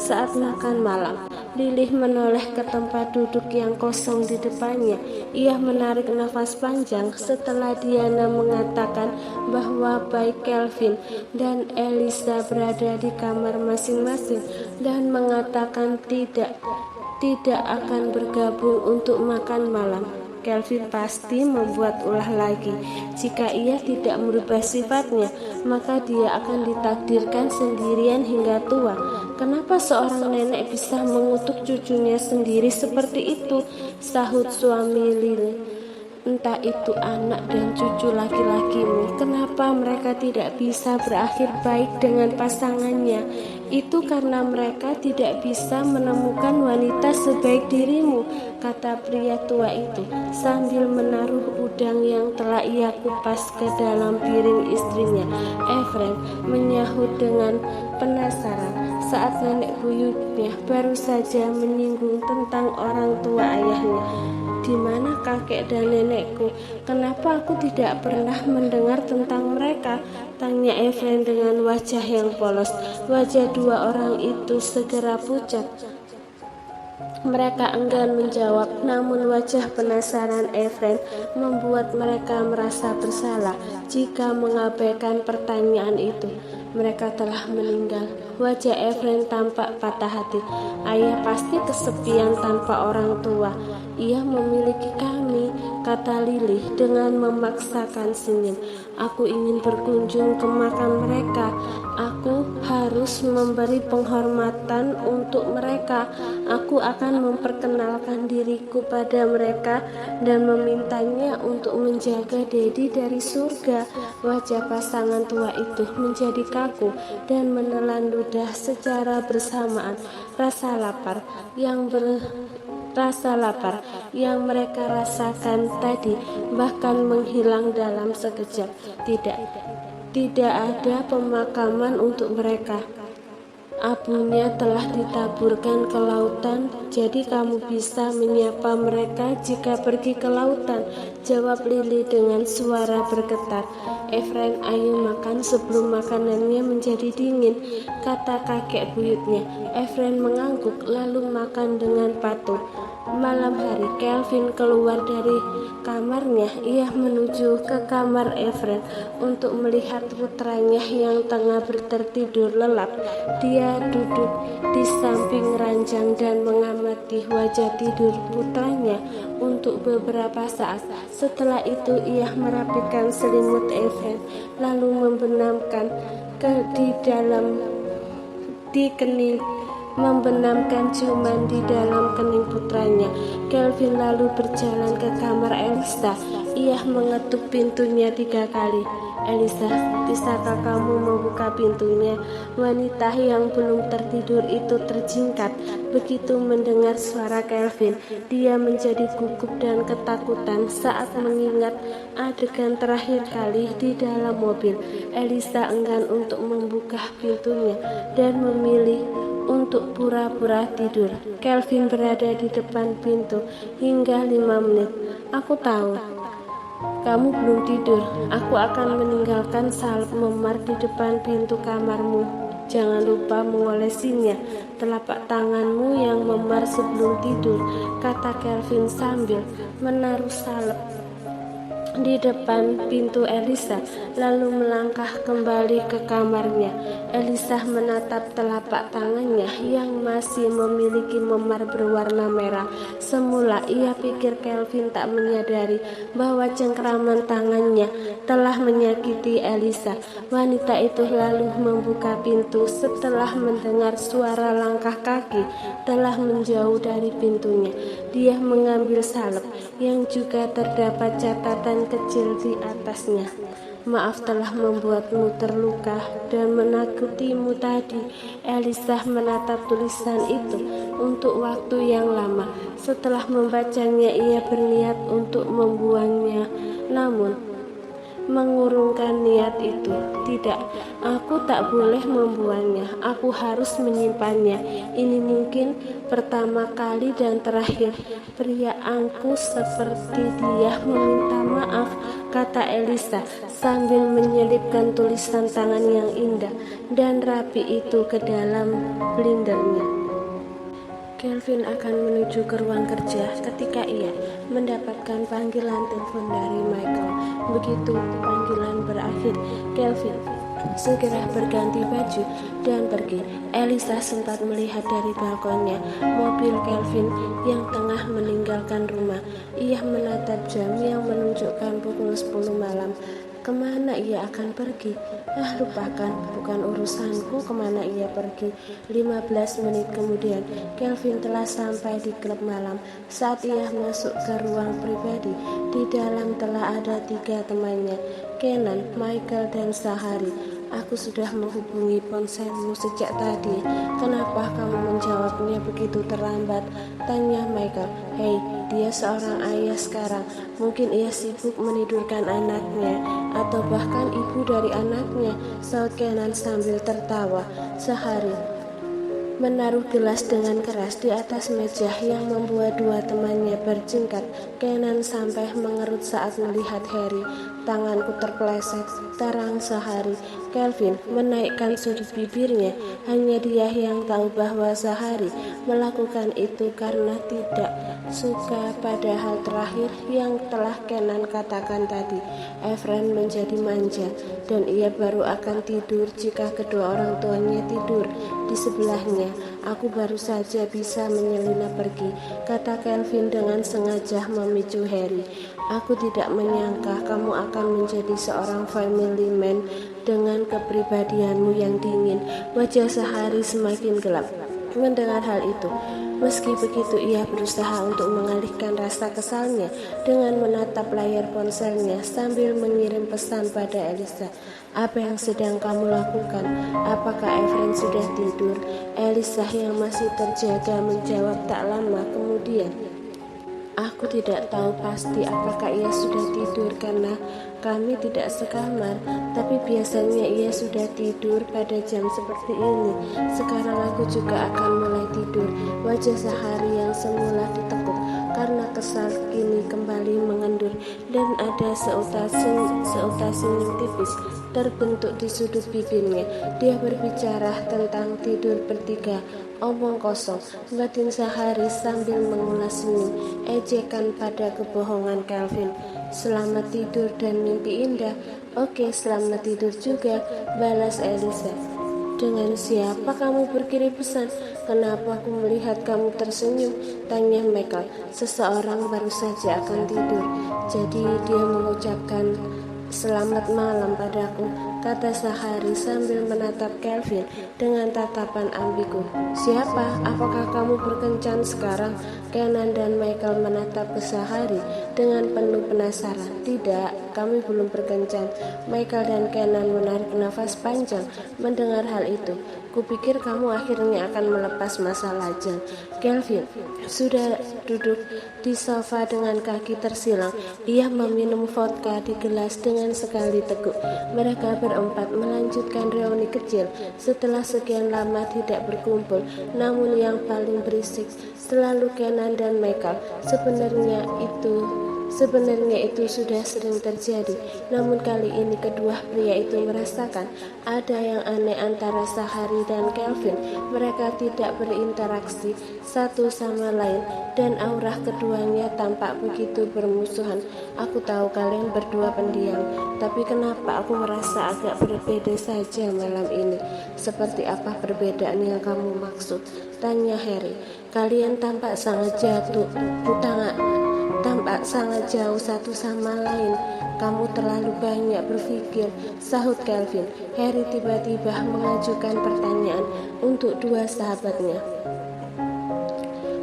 saat makan malam. Lilih menoleh ke tempat duduk yang kosong di depannya. Ia menarik nafas panjang setelah Diana mengatakan bahwa baik Kelvin dan Elisa berada di kamar masing-masing dan mengatakan tidak akan bergabung untuk makan malam. Kelvin pasti membuat ulah lagi. Jika ia tidak merubah sifatnya, maka dia akan ditakdirkan sendirian hingga tua. Kenapa seorang nenek bisa mengutuk cucunya sendiri seperti itu? Sahut suami Lily. Entah itu anak dan cucu laki-lakimu, kenapa mereka tidak bisa berakhir baik dengan pasangannya? Itu karena mereka tidak bisa menemukan wanita sebaik dirimu, kata pria tua itu sambil menaruh udang yang telah ia kupas ke dalam piring istrinya. Efren menyahut dengan penasaran saat nenek buyutnya baru saja menyinggung tentang orang tua ayahnya. Di mana kakek dan nenekku? Kenapa aku tidak pernah mendengar tentang mereka? Tanya Efren dengan wajah yang polos. Wajah dua orang itu segera pucat. Mereka enggan menjawab, namun wajah penasaran Efren membuat mereka merasa bersalah jika mengabaikan pertanyaan itu. Mereka telah meninggal. Wajah Efren tampak patah hati. Ayah pasti kesepian tanpa orang tua. Ia memiliki kami, kata Lily dengan memaksakan senyum. Aku ingin berkunjung ke makam mereka. Aku harus memberi penghormatan untuk mereka. Aku akan memperkenalkan diriku pada mereka dan memintanya untuk menjaga Dedi dari surga. Wajah pasangan tua itu menjadi kaku dan menelan ludah secara bersamaan. Rasa lapar yang mereka rasakan tadi bahkan menghilang dalam sekejap. Tidak ada pemakaman untuk mereka. Abunya telah ditaburkan ke lautan, jadi kamu bisa menyapa mereka jika pergi ke lautan, jawab Lily dengan suara bergetar. Efren, ayo makan sebelum makanannya menjadi dingin, kata kakek buyutnya. Efren mengangguk lalu makan dengan patuh. Malam hari, Kelvin keluar dari kamarnya. Ia menuju ke kamar Efren untuk melihat putranya yang tengah tertidur lelap. Dia duduk di samping ranjang dan mengamati wajah tidur putranya untuk beberapa saat. Setelah itu ia merapikan selimut Efren lalu membenamkan ciuman di dalam kening putranya. Kelvin lalu berjalan ke kamar Elisa. Ia mengetuk pintunya 3 kali. Elisa, bisakah kamu membuka pintunya? Wanita yang belum tertidur itu terjingkat begitu mendengar suara Kelvin. Dia menjadi gugup dan ketakutan saat mengingat adegan terakhir kali di dalam mobil. Elisa enggan untuk membuka pintunya dan memilih untuk pura-pura tidur. Kelvin berada di depan pintu hingga 5 menit. Aku tahu kamu belum tidur. Aku akan meninggalkan salep memar di depan pintu kamarmu. Jangan lupa mengolesinya telapak tanganmu yang memar sebelum tidur, kata Kelvin sambil menaruh salep di depan pintu Elisa, lalu melangkah kembali ke kamarnya. Elisa menatap telapak tangannya yang masih memiliki memar berwarna merah. Semula ia pikir Kelvin tak menyadari bahwa cengkraman tangannya telah menyakiti Elisa. Wanita itu lalu membuka pintu setelah mendengar suara langkah kaki telah menjauh dari pintunya. Dia mengambil salep yang juga terdapat catatan kecil di atasnya. Maaf telah membuatmu terluka dan menakutimu tadi. Elisa menatap tulisan itu untuk waktu yang lama. Setelah membacanya ia berniat untuk membuangnya, namun mengurungkan niat itu. Tidak, aku tak boleh membuangnya. Aku harus menyimpannya. Ini mungkin pertama kali dan terakhir pria angkuh seperti dia meminta maaf, kata Elisa sambil menyelipkan tulisan tangan yang indah dan rapi itu ke dalam blendernya. Kelvin akan menuju ke ruang kerja ketika ia mendapatkan panggilan telepon dari Michael. Begitu panggilan berakhir, Kelvin segera berganti baju dan pergi. Elisa sempat melihat dari balkonnya mobil Kelvin yang tengah meninggalkan rumah. Ia menatap jam yang menunjukkan pukul 10 malam. Kemana ia akan pergi? Lupakan, bukan urusanku kemana ia pergi. 15 menit kemudian, Kelvin telah sampai di klub malam. Saat ia masuk ke ruang pribadi, di dalam telah ada 3 temannya, Kenan, Michael, dan Sahari. Aku sudah menghubungi ponselmu sejak tadi. Kenapa kamu menjawabnya begitu terlambat? Tanya Michael. Hei, dia seorang ayah sekarang. Mungkin ia sibuk menidurkan anaknya, atau bahkan ibu dari anaknya, saut Kenan sambil tertawa. Sahari menaruh gelas dengan keras di atas meja yang membuat 2 temannya berjingkat. Kenan sampai mengerut saat melihat Harry. Tanganku terpeleset, terang Sahari. Kelvin menaikkan sudut bibirnya. Hanya dia yang tahu bahwa Sahari melakukan itu karena tidak suka pada hal terakhir yang telah Kenan katakan tadi. Efren menjadi manja, dan ia baru akan tidur jika kedua orang tuanya tidur di sebelahnya. Aku baru saja bisa menyelinap pergi, kata Kelvin dengan sengaja memicu Harry. Aku tidak menyangka kamu akan menjadi seorang family man dengan kepribadianmu yang dingin. Wajah Sahari semakin gelap mendengar hal itu. Meski begitu, ia berusaha untuk mengalihkan rasa kesalnya dengan menatap layar ponselnya sambil mengirim pesan pada Elisa. Apa yang sedang kamu lakukan? Apakah Efren sudah tidur? Elisa yang masih terjaga menjawab tak lama kemudian. Aku tidak tahu pasti apakah ia sudah tidur karena kami tidak sekamar, tapi biasanya ia sudah tidur pada jam seperti ini. Sekarang aku juga akan mulai tidur. Wajah Sahari yang semula ditekuk karena kesal kini kembali mengendur, dan ada seutas senyum tipis terbentuk di sudut bibirnya. Dia berbicara tentang tidur bertiga. Omong kosong, batin Sahari sambil mengulas senyum ejekan pada kebohongan Kelvin. Selamat tidur dan mimpi indah. Oke, selamat tidur juga, balas Elisa. Dengan siapa kamu berkirim pesan? Kenapa aku melihat kamu tersenyum? Tanya Michael. Seseorang baru saja akan tidur, jadi dia mengucapkan selamat malam padaku, kata Sahari sambil menatap Kelvin dengan tatapan ambigu. Siapa? Apakah kamu berkencan sekarang? Kenan dan Michael menatap ke Sahari dengan penuh penasaran. Tidak, kami belum berkencan. Michael dan Kenan menarik nafas panjang mendengar hal itu. Kupikir kamu akhirnya akan melepas masa lajang. Kelvin sudah duduk di sofa dengan kaki tersilang. Ia meminum vodka di gelas dengan sekali teguk. Mereka berempat melanjutkan reuni kecil setelah sekian lama tidak berkumpul. Namun yang paling berisik selalu Kenan dan Michael. Sebenarnya itu sudah sering terjadi, namun kali ini kedua pria itu merasakan ada yang aneh antara Sahari dan Kelvin. Mereka tidak berinteraksi satu sama lain, dan aura keduanya tampak begitu bermusuhan. Aku tahu kalian berdua pendiam, tapi kenapa aku merasa agak berbeda saja malam ini? Seperti apa perbedaan yang kamu maksud? Tanya Harry. Kalian tampak sangat tampak sangat jauh satu sama lain. Kamu terlalu banyak berpikir, sahut Kelvin. Harry tiba-tiba mengajukan pertanyaan untuk 2 sahabatnya.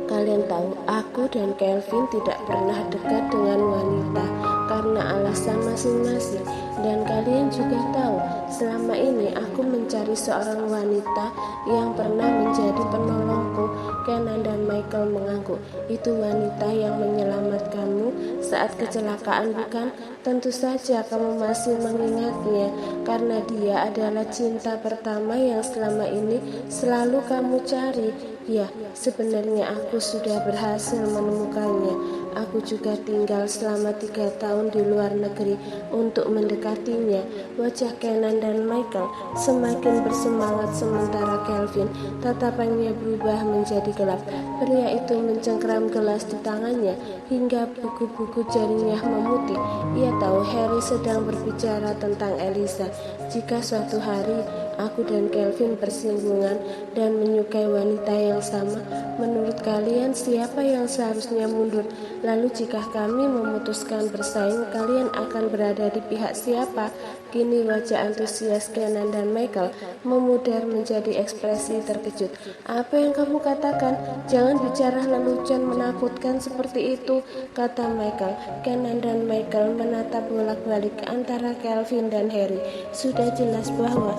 Kalian tahu, aku dan Kelvin tidak pernah dekat dengan wanita karena alasan masing-masing. Dan kalian juga tahu, selama ini aku mencari seorang wanita yang pernah menjadi penolongku. Kenan dan Michael mengangguk. Itu wanita yang menyelamatkanmu saat kecelakaan, bukan? Tentu saja kamu masih mengingatnya, karena dia adalah cinta pertama yang selama ini selalu kamu cari. Ya, sebenarnya aku sudah berhasil menemukannya. Aku juga tinggal selama 3 tahun di luar negeri untuk mendekatinya. Wajah Kenan Kenan dan Michael semakin bersemangat sementara Kelvin tatapannya berubah menjadi gelap. Pria itu mencengkeram gelas di tangannya hingga buku-buku jarinya memutih. Ia tahu Harry sedang berbicara tentang Elisa. Jika suatu hari aku dan Kelvin bersinggungan dan menyukai wanita yang sama, menurut kalian siapa yang seharusnya mundur? Lalu jika kami memutuskan bersaing, kalian akan berada di pihak siapa? Kini wajah antusias Kenan dan Michael memudar menjadi ekspresi terkejut. Apa yang kamu katakan? Jangan bicara lelucon menakutkan seperti itu, kata Michael. Kenan dan Michael menatap bolak-balik antara Kelvin dan Harry. Sudah jelas bahwa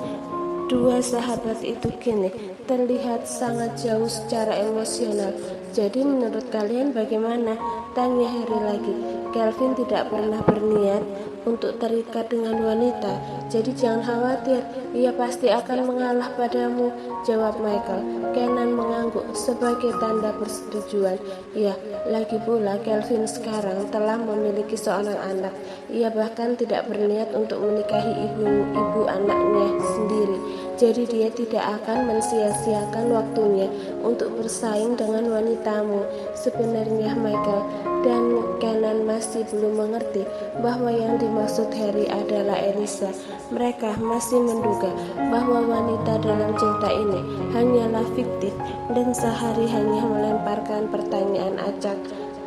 dua sahabat itu kini terlihat sangat jauh secara emosional. Jadi menurut kalian bagaimana? Tanya Harry lagi. Kelvin tidak pernah berniat untuk terikat dengan wanita, jadi jangan khawatir, ia pasti akan mengalah padamu, jawab Michael. Kenan mengangguk sebagai tanda persetujuan. Ya, lagi pula Kelvin sekarang telah memiliki seorang anak. Ia bahkan tidak berniat untuk menikahi ibu anaknya sendiri. Jadi dia tidak akan mensia-siakan waktunya untuk bersaing dengan wanitamu. Sebenarnya Michael dan Kenan masih belum mengerti bahwa yang dimaksud Harry adalah Elisa. Mereka masih menduga bahwa wanita dalam cerita ini hanyalah fiktif dan sehari hanya melemparkan pertanyaan acak.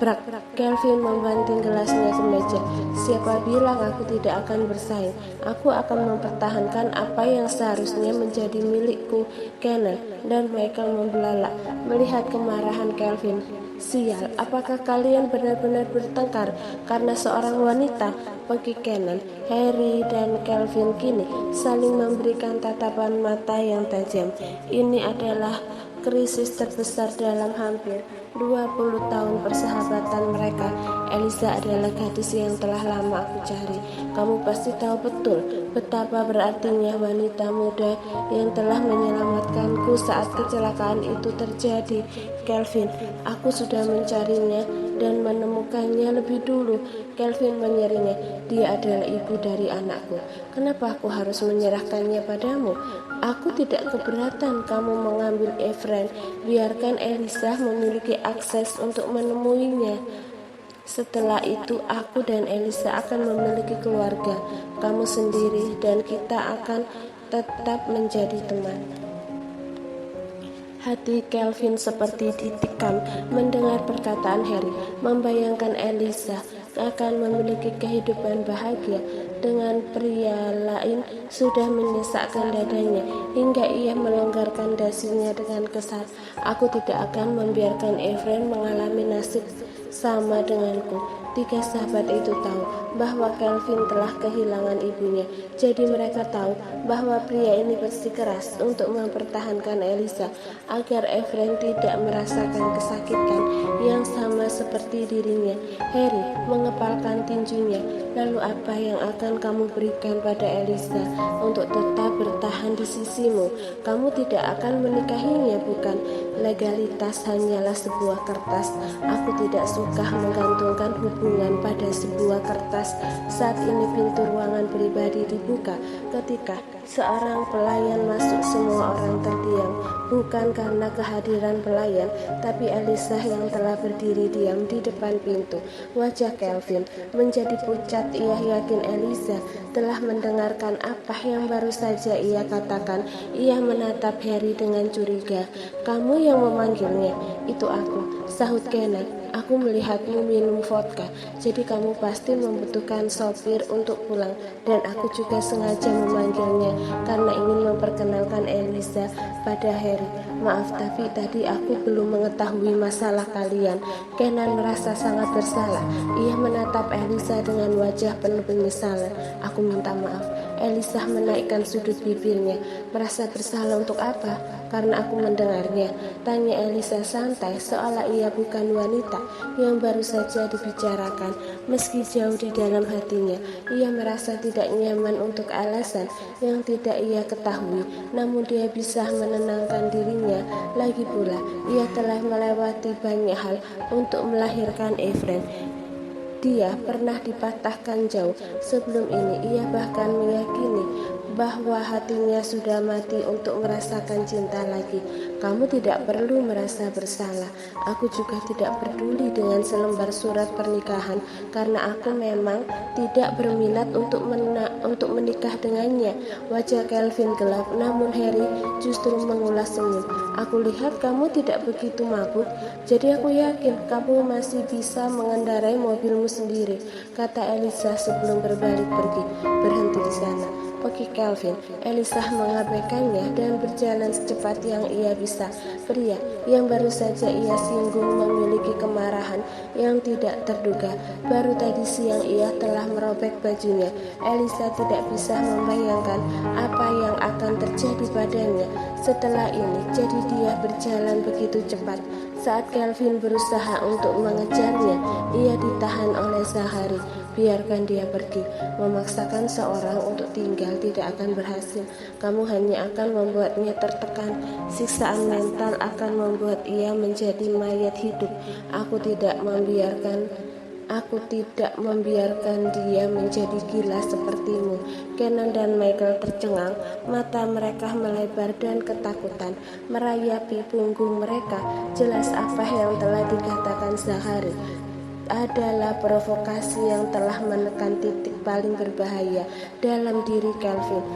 Brak, Kelvin membanting gelasnya ke meja. Siapa bilang aku tidak akan bersaing? Aku akan mempertahankan apa yang seharusnya menjadi milikku. Kenan dan Michael membelalak melihat kemarahan Kelvin. Sial, apakah kalian benar-benar bertengkar karena seorang wanita? Bagi Kenan, Harry dan Kelvin kini saling memberikan tatapan mata yang tajam. Ini adalah krisis terbesar dalam hampir 20 tahun persahabatan mereka. Elisa adalah gadis yang telah lama aku cari. Kamu pasti tahu betul betapa berartinya wanita muda yang telah menyelamatkanku saat kecelakaan itu terjadi. Kelvin, aku sudah mencarinya dan menemukannya lebih dulu. Kelvin menyeringai. Dia adalah ibu dari anakku. Kenapa aku harus menyerahkannya padamu? Aku tidak keberatan kamu mengambil Efren. Biarkan Elisa memiliki akses untuk menemuinya. Setelah itu aku dan Elisa akan memiliki keluarga, kamu sendiri dan kita akan tetap menjadi teman. Hati Kelvin seperti ditikam mendengar perkataan Harry, membayangkan Elisa akan memiliki kehidupan bahagia dengan pria lain sudah menyesakkan dadanya hingga ia melonggarkan dasinya dengan kesal. Aku tidak akan membiarkan Efren mengalami nasib sama denganku. Tiga sahabat itu tahu bahwa Kelvin telah kehilangan ibunya, jadi mereka tahu bahwa pria ini bersikeras untuk mempertahankan Elisa agar Efren tidak merasakan kesakitan yang sama seperti dirinya. Harry mengepalkan tinjunya. Lalu apa yang akan kamu berikan pada Elisa untuk tetap bertahan di sisimu? Kamu tidak akan menikahinya, bukan? Legalitas hanyalah sebuah kertas. Aku tidak suka menggantungkan hubungan pada sebuah kertas. Saat ini pintu ruangan pribadi dibuka ketika seorang pelayan masuk. Semua orang terdiam, bukan karena kehadiran pelayan, tapi Elisa yang telah berdiri diam di depan pintu. Wajah Kelvin menjadi pucat. Ia yakin Elisa telah mendengarkan apa yang baru saja ia katakan. Ia menatap Harry dengan curiga. Kamu yang memanggilnya? Itu aku, sahut Kenan. Aku melihatmu minum vodka, jadi kamu pasti membutuhkan sopir untuk pulang. Dan aku juga sengaja memanggilnya karena ingin memperkenalkan Elisa pada Harry. Maaf, tapi tadi aku belum mengetahui masalah kalian. Kenan merasa sangat bersalah. Ia menatap Elisa dengan wajah penuh penyesalan. Aku minta maaf. Elisa menaikkan sudut bibirnya. Merasa bersalah untuk apa? Karena aku mendengarnya, tanya Elisa santai seolah ia bukan wanita yang baru saja dibicarakan. Meski jauh di dalam hatinya, ia merasa tidak nyaman untuk alasan yang tidak ia ketahui, namun dia bisa menenangkan dirinya. Lagi pula, ia telah melewati banyak hal untuk melahirkan Efren. Dia pernah dipatahkan jauh sebelum ini. Ia bahkan meyakini bahwa hatinya sudah mati untuk merasakan cinta lagi. Kamu tidak perlu merasa bersalah. Aku juga tidak peduli dengan selembar surat pernikahan karena aku memang tidak berminat untuk menikah dengannya. Wajah Kelvin gelap, namun Harry justru mengulas senyum. Aku lihat kamu tidak begitu mabuk, jadi aku yakin kamu masih bisa mengendarai mobilmu sendiri, kata Elisa sebelum berbalik pergi. Berhenti di sana, pergi Kelvin. Elisa mengabaikannya dan berjalan secepat yang ia bisa. Pria yang baru saja ia singgung memiliki kemarahan yang tidak terduga. Baru tadi siang ia telah merobek bajunya. Elisa tidak bisa membayangkan apa yang akan terjadi padanya setelah ini. Jadi dia berjalan begitu cepat. Saat Kelvin berusaha untuk mengejarnya, ia ditahan oleh Zachary. Biarkan dia pergi. Memaksakan seorang untuk tinggal tidak akan berhasil. Kamu hanya akan membuatnya tertekan. Siksaan mental akan membuat ia menjadi mayat hidup. Aku tidak membiarkan dia menjadi gila sepertimu. Kenan dan Michael tercengang, mata mereka melebar dan ketakutan merayapi punggung mereka. Jelas apa yang telah dikatakan Zachary adalah provokasi yang telah menekan titik paling berbahaya dalam diri Kelvin.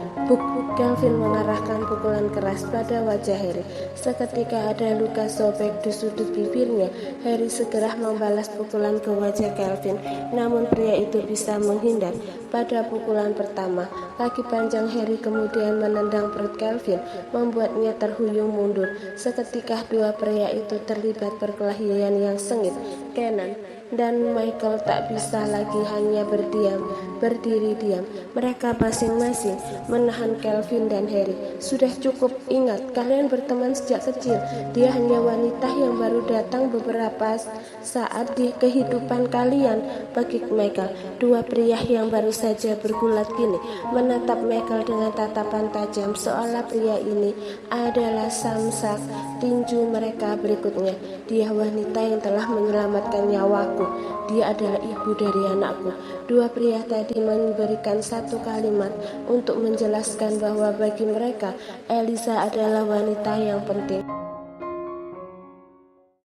Kelvin mengarahkan pukulan keras pada wajah Harry. Seketika ada luka sobek di sudut bibirnya. Harry segera membalas pukulan ke wajah Kelvin, namun pria itu bisa menghindar. Pada pukulan pertama, kaki panjang Harry kemudian menendang perut Kelvin, membuatnya terhuyung mundur. Seketika dua pria itu terlibat perkelahian yang sengit. Kenan dan Michael tak bisa lagi hanya berdiri diam. Mereka masing-masing menahan Kelvin dan Harry. Sudah cukup, ingat, kalian berteman sejak kecil. Dia hanya wanita yang baru datang beberapa saat di kehidupan kalian. Bagi Michael, dua pria yang baru saja bergulat kini menatap Michael dengan tatapan tajam, seolah pria ini adalah samsak tinju mereka berikutnya. Dia wanita yang telah menyelamatkan nyawaku. Dia adalah ibu dari anakku. Dua pria tadi memberikan satu kalimat untuk menjelaskan bahwa bagi mereka Elisa adalah wanita yang penting.